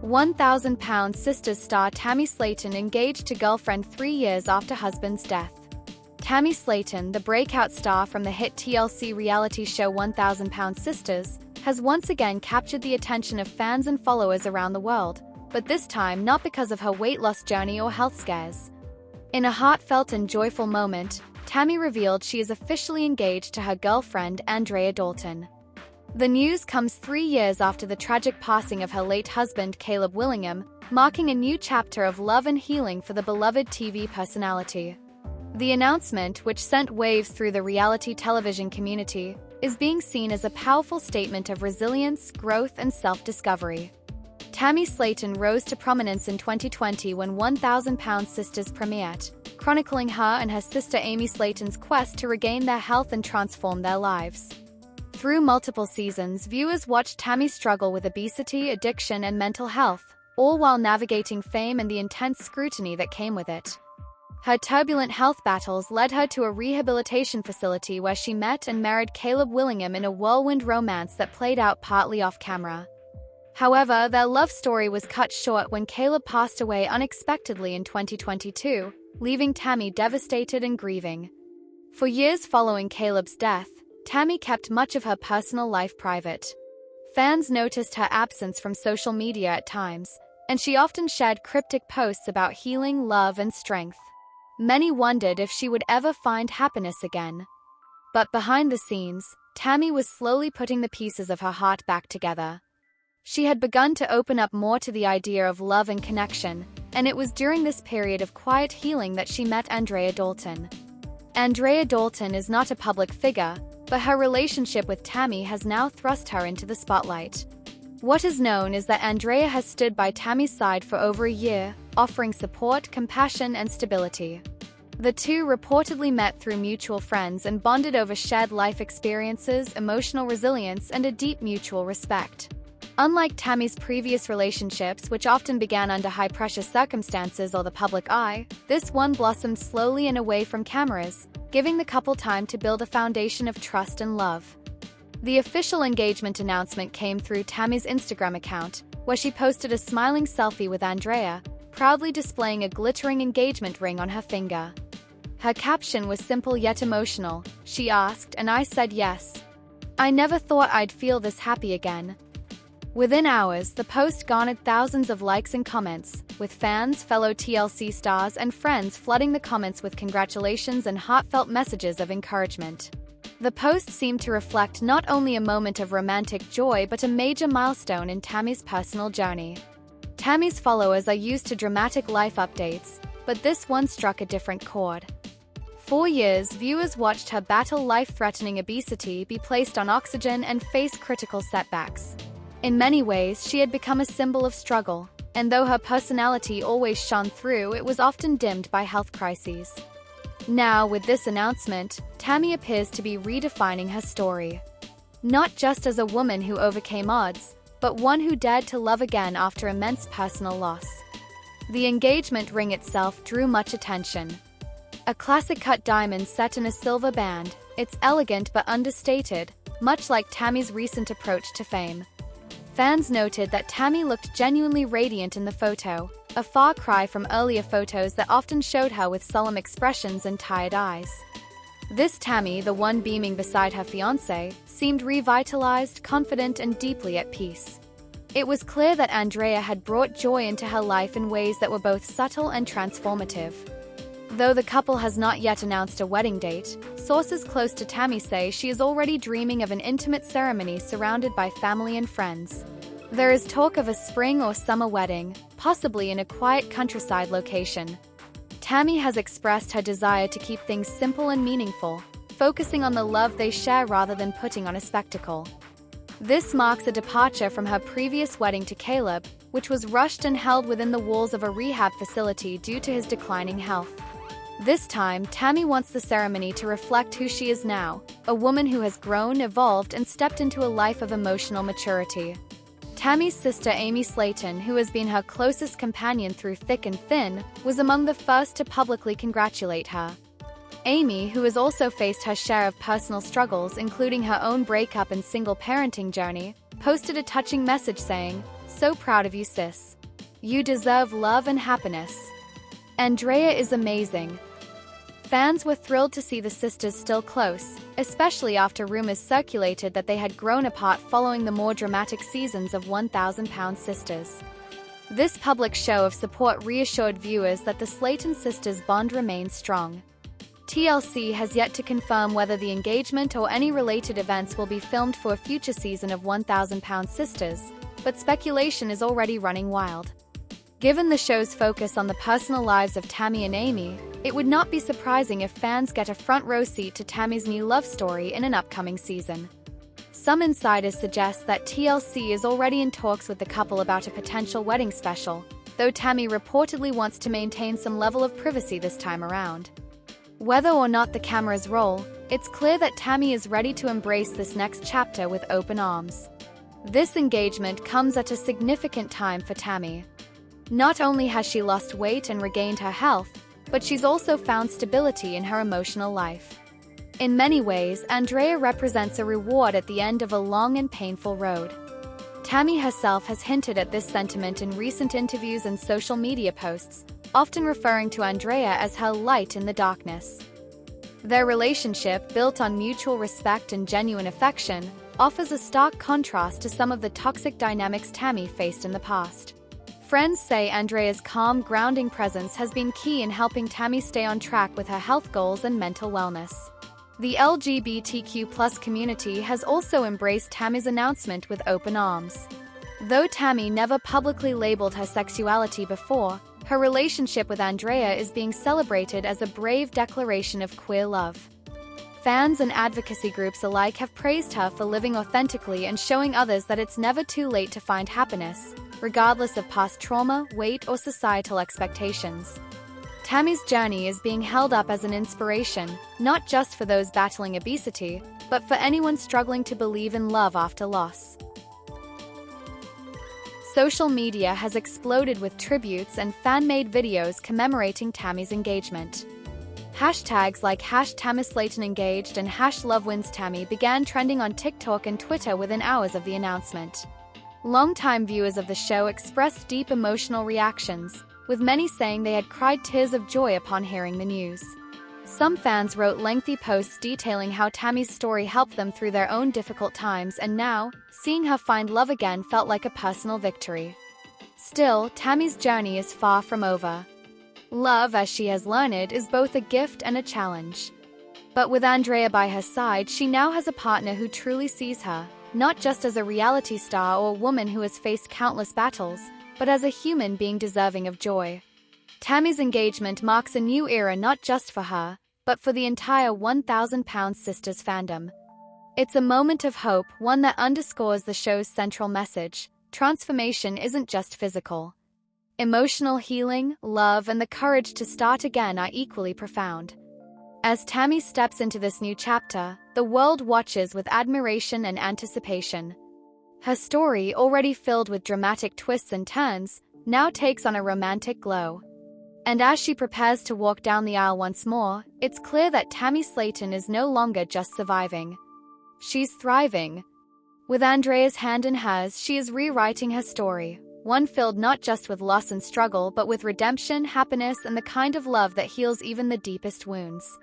1,000-pound Sisters star Tammy Slaton engaged to girlfriend 3 years after husband's death. Tammy Slaton, the breakout star from the hit TLC reality show 1,000-pound Sisters, has once again captured the attention of fans and followers around the world, but this time not because of her weight loss journey or health scares. In a heartfelt and joyful moment, Tammy revealed she is officially engaged to her girlfriend Andrea Dalton. The news comes 3 years after the tragic passing of her late husband Caleb Willingham, marking a new chapter of love and healing for the beloved TV personality. The announcement, which sent waves through the reality television community, is being seen as a powerful statement of resilience, growth, and self-discovery. Tammy Slaton rose to prominence in 2020 when 1,000-pound Sisters premiered, chronicling her and her sister Amy Slaton's quest to regain their health and transform their lives. Through multiple seasons, viewers watched Tammy struggle with obesity, addiction, and mental health, all while navigating fame and the intense scrutiny that came with it. Her turbulent health battles led her to a rehabilitation facility where she met and married Caleb Willingham in a whirlwind romance that played out partly off-camera. However, their love story was cut short when Caleb passed away unexpectedly in 2022, leaving Tammy devastated and grieving. For years following Caleb's death, Tammy kept much of her personal life private. Fans noticed her absence from social media at times, and she often shared cryptic posts about healing, love, and strength. Many wondered if she would ever find happiness again. But behind the scenes, Tammy was slowly putting the pieces of her heart back together. She had begun to open up more to the idea of love and connection, and it was during this period of quiet healing that she met Andrea Dalton. Andrea Dalton is not a public figure, but her relationship with Tammy has now thrust her into the spotlight. What is known is that Andrea has stood by Tammy's side for over a year, offering support, compassion, and stability. The two reportedly met through mutual friends and bonded over shared life experiences, emotional resilience, and a deep mutual respect. Unlike Tammy's previous relationships, which often began under high-pressure circumstances or the public eye, this one blossomed slowly and away from cameras, giving the couple time to build a foundation of trust and love. The official engagement announcement came through Tammy's Instagram account, where she posted a smiling selfie with Andrea, proudly displaying a glittering engagement ring on her finger. Her caption was simple yet emotional. She asked, and I said yes. I never thought I'd feel this happy again. Within hours, the post garnered thousands of likes and comments, with fans, fellow TLC stars, and friends flooding the comments with congratulations and heartfelt messages of encouragement. The post seemed to reflect not only a moment of romantic joy but a major milestone in Tammy's personal journey. Tammy's followers are used to dramatic life updates, but this one struck a different chord. For years, viewers watched her battle life-threatening obesity, be placed on oxygen, and face critical setbacks. In many ways, she had become a symbol of struggle, and though her personality always shone through, it was often dimmed by health crises. Now, with this announcement, Tammy appears to be redefining her story. Not just as a woman who overcame odds, but one who dared to love again after immense personal loss. The engagement ring itself drew much attention. A classic cut diamond set in a silver band, it's elegant but understated, much like Tammy's recent approach to fame. Fans noted that Tammy looked genuinely radiant in the photo, a far cry from earlier photos that often showed her with solemn expressions and tired eyes. This Tammy, the one beaming beside her fiancé, seemed revitalized, confident, and deeply at peace. It was clear that Andrea had brought joy into her life in ways that were both subtle and transformative. Though the couple has not yet announced a wedding date, sources close to Tammy say she is already dreaming of an intimate ceremony surrounded by family and friends. There is talk of a spring or summer wedding, possibly in a quiet countryside location. Tammy has expressed her desire to keep things simple and meaningful, focusing on the love they share rather than putting on a spectacle. This marks a departure from her previous wedding to Caleb, which was rushed and held within the walls of a rehab facility due to his declining health. This time, Tammy wants the ceremony to reflect who she is now, a woman who has grown, evolved, and stepped into a life of emotional maturity. Tammy's sister Amy Slaton, who has been her closest companion through thick and thin, was among the first to publicly congratulate her. Amy, who has also faced her share of personal struggles including her own breakup and single parenting journey, posted a touching message saying, "So proud of you, sis. You deserve love and happiness." Andrea is amazing. Fans were thrilled to see the sisters still close, especially after rumors circulated that they had grown apart following the more dramatic seasons of 1,000-Pound Sisters. This public show of support reassured viewers that the Slaton sisters' bond remains strong. TLC has yet to confirm whether the engagement or any related events will be filmed for a future season of 1,000-Pound Sisters, but speculation is already running wild. Given the show's focus on the personal lives of Tammy and Amy, it would not be surprising if fans get a front-row seat to Tammy's new love story in an upcoming season. Some insiders suggest that TLC is already in talks with the couple about a potential wedding special, though Tammy reportedly wants to maintain some level of privacy this time around. Whether or not the cameras roll, it's clear that Tammy is ready to embrace this next chapter with open arms. This engagement comes at a significant time for Tammy. Not only has she lost weight and regained her health, but she's also found stability in her emotional life. In many ways, Andrea represents a reward at the end of a long and painful road. Tammy herself has hinted at this sentiment in recent interviews and social media posts, often referring to Andrea as her light in the darkness. Their relationship, built on mutual respect and genuine affection, offers a stark contrast to some of the toxic dynamics Tammy faced in the past. Friends say Andrea's calm, grounding presence has been key in helping Tammy stay on track with her health goals and mental wellness. The LGBTQ+ community has also embraced Tammy's announcement with open arms. Though Tammy never publicly labeled her sexuality before, her relationship with Andrea is being celebrated as a brave declaration of queer love. Fans and advocacy groups alike have praised her for living authentically and showing others that it's never too late to find happiness, regardless of past trauma, weight, or societal expectations. Tammy's journey is being held up as an inspiration, not just for those battling obesity, but for anyone struggling to believe in love after loss. Social media has exploded with tributes and fan-made videos commemorating Tammy's engagement. Hashtags like #TammySlatonEngaged and #LoveWinsTammy began trending on TikTok and Twitter within hours of the announcement. Longtime viewers of the show expressed deep emotional reactions, with many saying they had cried tears of joy upon hearing the news. Some fans wrote lengthy posts detailing how Tammy's story helped them through their own difficult times, and now, seeing her find love again felt like a personal victory. Still, Tammy's journey is far from over. Love, as she has learned, is both a gift and a challenge. But with Andrea by her side, she now has a partner who truly sees her, not just as a reality star or a woman who has faced countless battles, but as a human being deserving of joy. Tammy's engagement marks a new era not just for her, but for the entire 1,000-Pound Sisters fandom. It's a moment of hope, one that underscores the show's central message: transformation isn't just physical. Emotional healing, love, and the courage to start again are equally profound. As Tammy steps into this new chapter, the world watches with admiration and anticipation. Her story, already filled with dramatic twists and turns, now takes on a romantic glow. And as she prepares to walk down the aisle once more, it's clear that Tammy Slaton is no longer just surviving. She's thriving. With Andrea's hand in hers, she is rewriting her story, one filled not just with loss and struggle but with redemption, happiness, and the kind of love that heals even the deepest wounds.